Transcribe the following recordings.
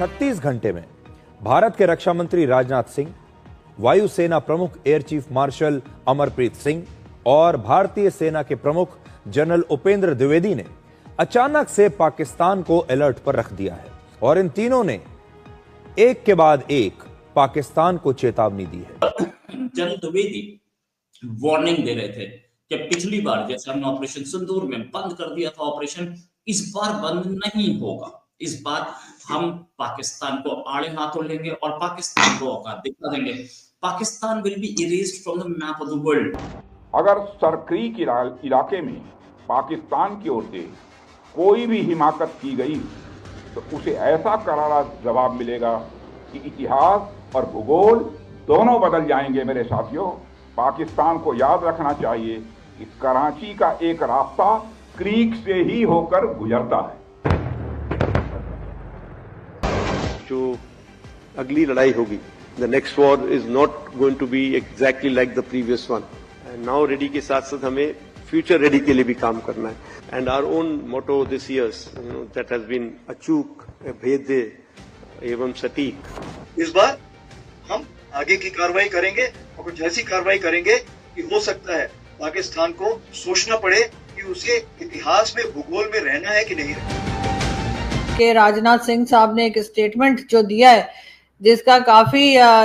36 घंटे में भारत के रक्षा मंत्री राजनाथ सिंह, वायुसेना प्रमुख air chief marshal Amarpreet Singh और भारतीय सेना के प्रमुख जनरल उपेंद्र द्विवेदी ने अचानक से पाकिस्तान को अलर्ट पर रख दिया है और इन तीनों ने एक के बाद एक पाकिस्तान को चेतावनी दी है। जनरल द्विवेदी वार्निंग दे रहे थे कि पिछली बार जैसे हमने ऑपरेशन सिंदूर में बंद कर दिया था ऑपरेशन, इस बार बंद नहीं होगा। इस बार हम पाकिस्तान को आड़े हाथों लेंगे और पाकिस्तान को औकात दिखा देंगे। Pakistan will be erased from the map of the world. अगर सरक्रीक इलाके में पाकिस्तान की ओर से कोई भी हिमाकत की गई तो उसे ऐसा करारा जवाब मिलेगा कि इतिहास और भूगोल दोनों बदल जाएंगे। मेरे साथियों, पाकिस्तान को याद रखना चाहिए कि कराची का एक रास्ता क्रीक से ही होकर गुजरता है। जो अगली लड़ाई होगी, the next war is not going to be exactly like the previous one. And now ready के साथ साथ हमें future ready के लिए भी काम करना है. And our own motto this year, that has been अचूक, भेद्य एवं सटीक। इस बार हम आगे की कार्रवाई करेंगे और कुछ ऐसी कार्रवाई करेंगे कि हो सकता है पाकिस्तान को सोचना पड़े कि उसे इतिहास में, भूगोल में रहना है कि नहीं रहना। के राजनाथ सिंह साहब ने एक स्टेटमेंट जो दिया है जिसका काफी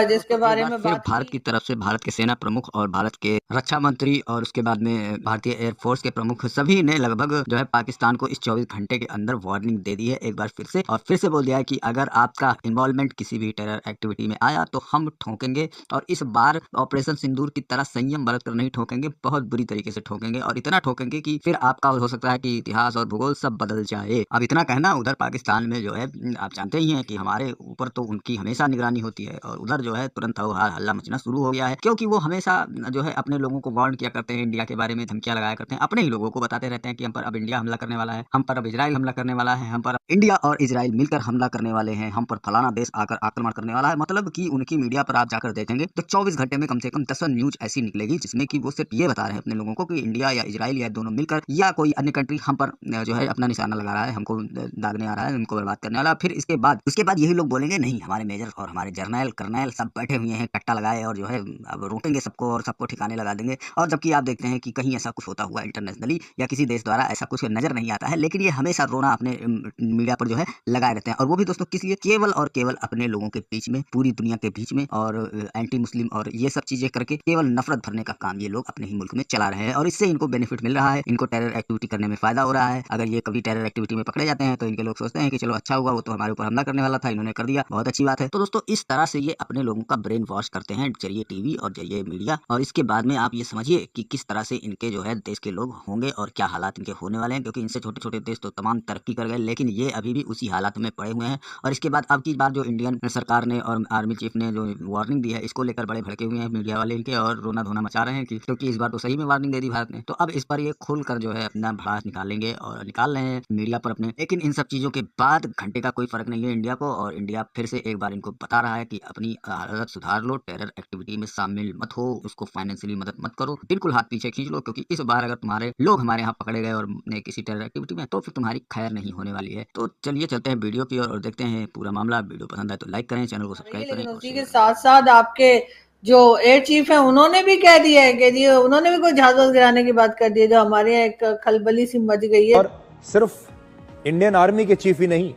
जिसके बारे में फिर भारत की तरफ से भारत के सेना प्रमुख और भारत के रक्षा मंत्री और उसके बाद में भारतीय एयरफोर्स के प्रमुख सभी ने लगभग जो है पाकिस्तान को इस 24 घंटे के अंदर वार्निंग दे दी है एक बार फिर से, और फिर से बोल दिया है कि अगर आपका इन्वॉल्वमेंट किसी भी टेरर एक्टिविटी में आया तो हम ठोकेंगे, और इस बार ऑपरेशन सिंदूर की तरह संयम बरत कर नहीं ठोकेंगे, बहुत बुरी तरीके से ठोकेंगे और इतना ठोकेंगे कि फिर आपका हो सकता है कि इतिहास और भूगोल सब बदल जाए। अब इतना कहना, उधर पाकिस्तान में जो है आप जानते ही हैं कि हमारे ऊपर तो उनकी हमेशा निगरानी होती है और उधर जो है तुरंत हल्ला मचना शुरू हो गया है, क्योंकि वो हमेशा जो है अपने लोगों को वार्न किया करते हैं, इंडिया के बारे में धमकियां लगाया करते हैं, अपने ही लोगों को बताते रहते हैं कि हम पर अब इंडिया हमला करने वाला है, हम पर अब इजराइल हमला करने वाला है, हम पर इंडिया और इजराइल मिलकर हमला करने वाले हैं, हम पर फलाना देश आकर आक्रमण करने वाला है। मतलब कि उनकी मीडिया पर आप जाकर देखेंगे तो 24 घंटे में कम से कम 10 न्यूज ऐसी निकलेगी जिसमें कि वो सिर्फ ये बता रहे हैं अपने लोगों को कि इंडिया या इजराइल या दोनों मिलकर या कोई अन्य कंट्री हम पर जो है अपना निशाना लगा रहा है, हमको दागने आ रहा है, हमको बर्बाद करने वाला। फिर उसके बाद यही लोग बोलेंगे नहीं, हमारे मेजर और हमारे जर्नल कर्नल सब बैठे हुए हैं कट्टा लगाए और जो है अब रोकेंगे सबको और सबको ठिकाने लगा देंगे। और जबकि आप देखते हैं कि कहीं ऐसा कुछ होता हुआ इंटरनेशनली या किसी देश द्वारा ऐसा कुछ नजर नहीं आता है, लेकिन ये हमेशा रोना अपने मीडिया पर जो है लगाए रहते हैं, और वो भी दोस्तों किस लिए, केवल और केवल अपने लोगों के बीच में, पूरी दुनिया के बीच में, और एंटी मुस्लिम और ये सब चीजें करके केवल नफरत भरने का काम ये लोग अपने ही मुल्क में चला रहे हैं, और इससे इनको बेनिफिट मिल रहा है, इनको टेरर एक्टिविटी करने में फायदा हो रहा है। अगर ये कभी टेरर एक्टिविटी में पकड़े जाते हैं तो इनके लोग सोचते हैं कि चलो अच्छा हुआ, वो तो हमारे ऊपर हमला करने वाला था, इन्होंने कर दिया, बहुत अच्छी बात है। तो दोस्तों इस तरह से ये अपने लोगों का ब्रेन वॉश करते हैं जरिए टीवी और जरिए मीडिया, और इसके बाद में आप ये समझिए कि किस तरह से इनके जो है देश के लोग होंगे और क्या हालात इनके होने वाले हैं, क्योंकि इनसे छोटे छोटे देश तो तमाम तरक्की कर गए लेकिन ये अभी भी उसी हालात में पड़े हुए हैं। और इसके बाद अब की बार जो इंडियन सरकार ने और आर्मी चीफ ने जो वार्निंग दी है, इसको लेकर बड़े भड़के हुए हैं मीडिया वाले इनके, और रोना धोना मचा रहे हैं कि क्योंकि इस बार तो सही में वार्निंग दे दी भारत ने, तो अब इस पर ये खुलकर जो है अपना भड़ास निकालेंगे और निकाल रहे हैं मीडिया पर अपने। लेकिन इन सब चीजों के बाद घंटे का कोई फर्क नहीं है इंडिया को, और इंडिया फिर से एक बार इनको बता रहा है कि अपनी हालत सुधार लो, टेरर एक्टिविटी में शामिल मत हो, उसको फाइनेंशियली मदद मत करो, बिल्कुल हाथ पीछे खींच लो, क्योंकि इस बार अगर तुम्हारे लोग हमारे यहाँ पकड़े गए और किसी टेरर एक्टिविटी में तो फिर तुम्हारी खैर नहीं होने वाली है। तो चलिए चलते हैं वीडियो की ओर और देखते हैं पूरा मामला। वीडियो पसंद आए तो लाइक करें, चैनल को सब्सक्राइब करें। उसी के साथ साथ आपके जो एयर चीफ है उन्होंने भी कह दिया है कि उन्होंने भी कोई जहाज गिराने की बात कर दी है, जो हमारे यहाँ एक खलबली सी मच गई है। और सिर्फ इंडियन आर्मी के चीफ ही नहीं,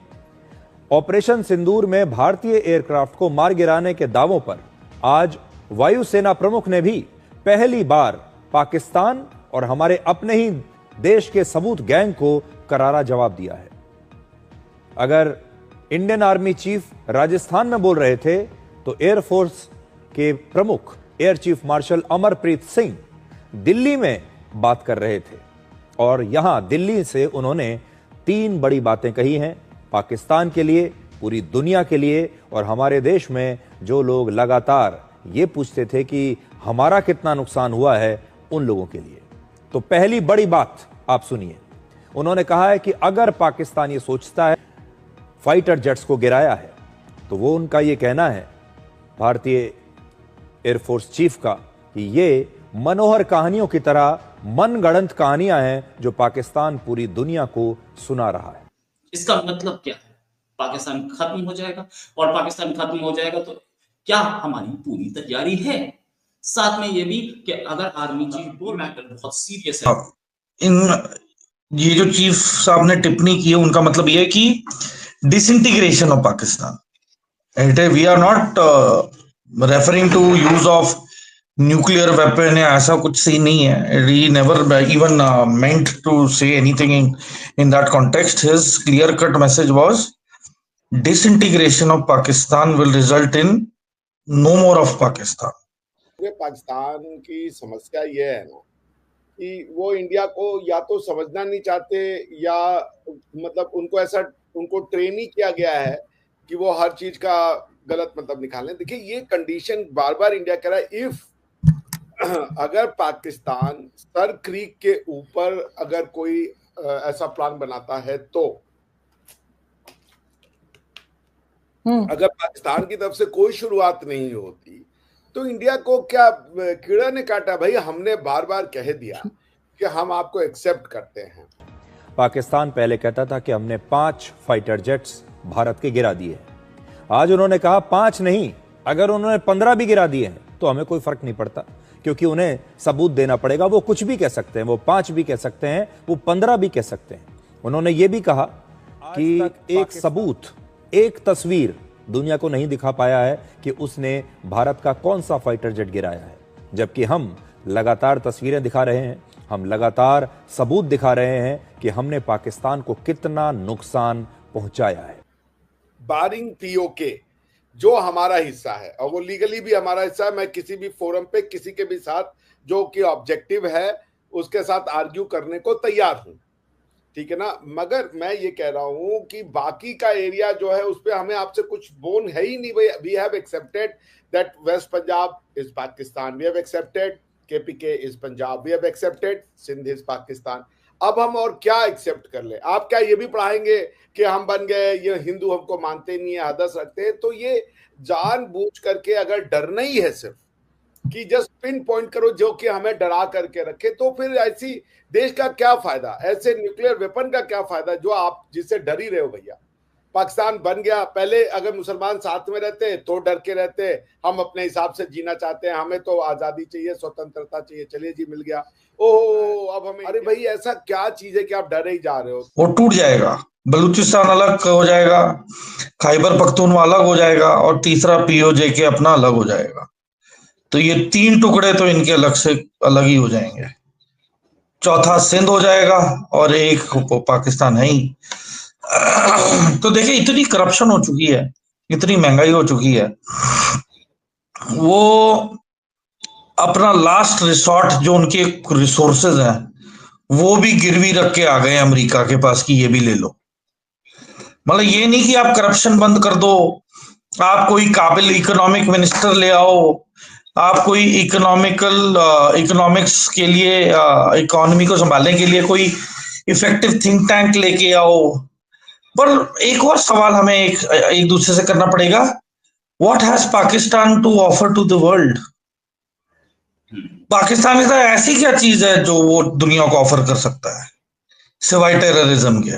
ऑपरेशन सिंदूर में भारतीय एयरक्राफ्ट को मार गिराने के दावों पर आज वायुसेना प्रमुख ने भी पहली बार पाकिस्तान और हमारे अपने ही देश के सबूत गैंग को करारा जवाब दिया है। अगर इंडियन आर्मी चीफ राजस्थान में बोल रहे थे तो एयरफोर्स के प्रमुख air chief marshal Amarpreet Singh Delhi में बात कर रहे थे, और यहां दिल्ली से उन्होंने 3 बड़ी बातें कही हैं पाकिस्तान के लिए, पूरी दुनिया के लिए, और हमारे देश में जो लोग लगातार ये पूछते थे कि हमारा कितना नुकसान हुआ है उन लोगों के लिए। तो पहली बड़ी बात आप सुनिए, उन्होंने कहा है कि अगर पाकिस्तान ये सोचता है फाइटर जेट्स को गिराया है, तो वो उनका ये कहना है भारतीय एयरफोर्स चीफ का कि ये मनोहर कहानियों की तरह मनगढ़ंत कहानियां हैं जो पाकिस्तान पूरी दुनिया को सुना रहा है। इसका मतलब क्या है? पाकिस्तान खत्म हो जाएगा, और पाकिस्तान खत्म हो जाएगा तो क्या हमारी पूरी तैयारी है। साथ में ये भी कि अगर आर्मी चीफ वो मैटर बहुत सीरियस है। ये जो चीफ साहब ने टिप्पणी की है उनका मतलब ये है कि disintegration of Pakistan, we are not referring to use of nuclear weapon या ऐसा कुछ सीन नहीं है। He never even meant to say anything in that context. His clear cut message was disintegration of Pakistan will result in no more of Pakistan. Pakistan की समस्या ये है ना कि वो इंडिया को या तो समझना नहीं चाहते, या मतलब उनको ऐसा उनको ट्रेन ही किया गया है कि वो हर चीज का गलत मतलब निकालें। देखिए ये कंडीशन बार बार इंडिया कह रहा है, इफ अगर पाकिस्तान सर क्रीक के ऊपर अगर कोई ऐसा प्लान बनाता है तो अगर पाकिस्तान की तरफ से कोई शुरुआत नहीं होती तो इंडिया को क्या कीड़ा ने काटा। भाई हमने बार बार कह दिया कि हम आपको एक्सेप्ट करते हैं। पाकिस्तान पहले कहता था कि हमने 5 फाइटर जेट्स भारत के गिरा दिए। आज उन्होंने कहा 5 नहीं, अगर उन्होंने 15 भी गिरा दिए हैं तो हमें कोई फर्क नहीं पड़ता, क्योंकि उन्हें सबूत देना पड़ेगा। वो कुछ भी कह सकते हैं, वो 5 भी कह सकते हैं, वो 15 भी कह सकते हैं। उन्होंने ये भी कहा कि एक सबूत, एक तस्वीर दुनिया को नहीं दिखा पाया है कि उसने भारत का कौन सा फाइटर जेट गिराया है, जबकि हम लगातार तस्वीरें दिखा रहे हैं, हम लगातार सबूत दिखा रहे हैं कि हमने पाकिस्तान को कितना नुकसान पहुंचाया है। बारिंग पीओके जो हमारा हिस्सा है और वो लीगली भी हमारा हिस्सा है। मैं किसी भी फोरम पे किसी के भी साथ जो कि ऑब्जेक्टिव है उसके साथ आर्ग्यू करने को तैयार हूं, ठीक है ना। मगर मैं ये कह रहा हूं कि बाकी का एरिया जो है उस पे हमें आपसे कुछ बोन है ही नहीं। भाई we have accepted that West Punjab is Pakistan, we have accepted KPK is Punjab, we have accepted Sindh is Pakistan. अब हम और क्या एक्सेप्ट कर ले? आप क्या ये भी पढ़ाएंगे कि हम बन गए, ये हिंदू हमको मानते नहीं है, हदस रखते हैं? तो ये जानबूझ करके अगर डरना ही है सिर्फ कि जस्ट पिन पॉइंट करो जो कि हमें डरा करके रखे, तो फिर ऐसी देश का क्या फायदा, ऐसे न्यूक्लियर वेपन का क्या फायदा जो आप जिससे डर ही रहे हो। भैया पाकिस्तान बन गया, पहले अगर मुसलमान साथ में रहते तो डर के रहते, हम अपने हिसाब से जीना चाहते हैं, हमें तो आजादी चाहिए, स्वतंत्रता चाहिए, चलिए जी मिल गया, ओह अब हमें। अरे भाई ऐसा क्या चीज है कि आप डरे ही जा रहे हो? वो टूट जाएगा, बलूचिस्तान अलग हो जाएगा, खैबर पख्तूनख्वा अलग हो जाएगा और तीसरा पीओजे के अपना अलग हो जाएगा। तो ये 3 टुकड़े तो इनके अलग से अलग ही हो जाएंगे। चौथा सिंध हो जाएगा और एक पाकिस्तान है ही। तो देखिए इतनी करप्शन हो चुकी है, इतनी महंगाई हो चुकी है, वो अपना लास्ट रिसोर्ट जो उनके रिसोर्सेज हैं वो भी गिरवी रख के आ गए अमेरिका के पास कि ये भी ले लो। मतलब ये नहीं कि आप करप्शन बंद कर दो, आप कोई काबिल इकोनॉमिक मिनिस्टर ले आओ, आप कोई इकोनॉमिक्स के लिए इकोनॉमी को संभालने के लिए कोई इफेक्टिव थिंक टैंक लेके आओ। पर एक और सवाल हमें एक दूसरे से करना पड़ेगा, what has Pakistan to offer to the world? Pakistan के साथ ऐसी क्या चीज है जो वो दुनिया को ऑफर कर सकता है सिवाय टेररिज्म के?